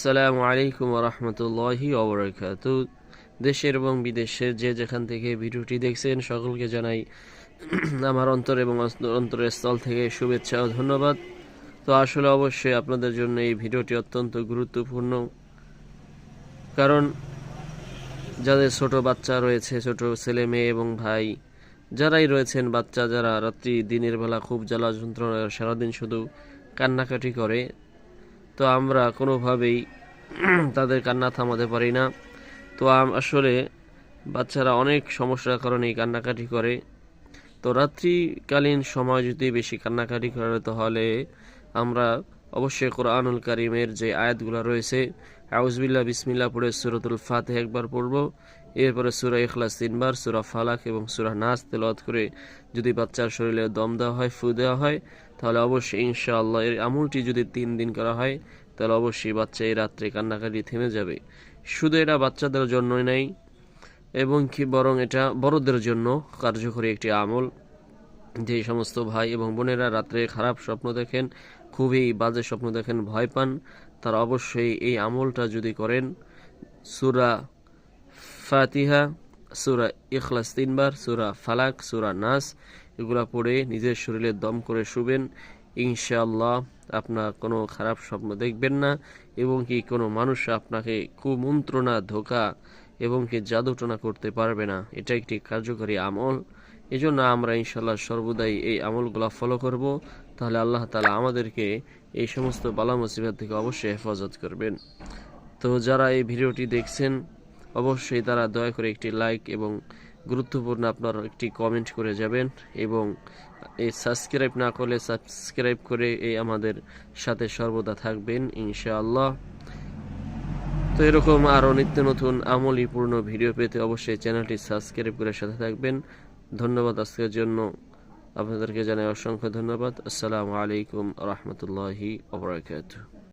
আসসালামু আলাইকুম ওয়া রাহমাতুল্লাহি ওয়া বারাকাতুহু। দেশের এবং বিদেশের যে যেখান থেকে ভিডিওটি দেখছেন সকলকে জানাই আমার অন্তর এবং অন্তরের স্থল থেকে শুভেচ্ছা ও ধন্যবাদ। তো আসলে অবশ্যই আপনাদের জন্য এই ভিডিওটি অত্যন্ত গুরুত্বপূর্ণ, কারণ যাদের ছোট বাচ্চা রয়েছে, ছোট ছেলে মেয়ে এবং ভাই যারাই রয়েছেন, বাচ্চা যারা রাত্রি দিনের বেলা খুব জ্বালা যন্ত্রণা সারাদিন শুধু কান্নাকাটি করে, তো আমরা কোনোভাবেই তাদের কান্না থামাতে পারি না। তো আসলে বাচ্চারা অনেক সমস্যার কারণে কান্নাকাটি করে। তো রাত্রিকালীন সময় যদি বেশি কান্নাকাটি করে তাহলে আমরা অবশ্যই কোরআনুল কারীমের যে আয়াতগুলো রয়েছে, আউযুবিল্লাহ বিসমিল্লাহ পড়ে সূরাতুল ফাতিহা একবার পড়ব, এরপরে সূরা ইখলাস 3 বার, সূরা ফালাক এবং সূরা নাস তেলাওয়াত করে যদি বাচ্চার শরীরে দম দেওয়া হয়, ফু দেওয়া হয়, তাহলে অবশ্যই ইনশাআল্লাহ এর আমলটি যদি 3 দিন করা হয় তাহলে অবশ্যই বাচ্চা এই রাত্রে কান্নাকাটি থেমে যাবে। শুধু এটা বাচ্চাদের জন্যই নাই, এবং কি বরং এটা বড়দের জন্য কার্যকরী একটি আমল। যে সমস্ত ভাই এবং বোনেরা রাত্রে খারাপ স্বপ্ন দেখেন, খুবই বাজে স্বপ্ন দেখেন, ভয় পান, তারা অবশ্যই এই আমলটা যদি করেন, সূরা ফাতিহা, সূরা ইখলাস 3 বার, সূরা ফালাক, সূরা নাস এগুলা পড়ে নিজের শরীরে দম করে শুবেন, ইনশাআল্লাহ আপনার কোনো খারাপ স্বপ্ন দেখবেন না, এবং কি কোনো মানুষ আপনাকে কুমন্ত্রণা, ধোঁকা এবং কি জাদুটনা করতে পারবে না। এটা একটি কার্যকরী আমল। এজন্য আমরা ইনশাআল্লাহ সর্বদাই এই আমলগুলো ফলো করব, তাহলে আল্লাহ তাআলা আমাদেরকে এই সমস্ত বালা মুসিবত থেকে অবশ্যই হেফাজত করবেন। তো যারা এই ভিডিওটি দেখছেন অবশ্যই তারা দয়া করে একটি লাইক এবং গুরুত্বপূর্ণ আপনার একটি কমেন্ট করে যাবেন, এবং এই সাবস্ক্রাইব না করলে সাবস্ক্রাইব করে এই আমাদের সাথে সর্বদা থাকবেন ইনশাআল্লাহ। তো এরকম আরও নিত্য নতুন আমলিপূর্ণ ভিডিও পেতে অবশ্যই চ্যানেলটি সাবস্ক্রাইব করে সাথে থাকবেন। ধন্যবাদ। আজকের জন্য আপনাদেরকে জানাই অসংখ্য ধন্যবাদ। আসসালামু আলাইকুম ওয়া রাহমাতুল্লাহি ওয়া বারাকাতুহু।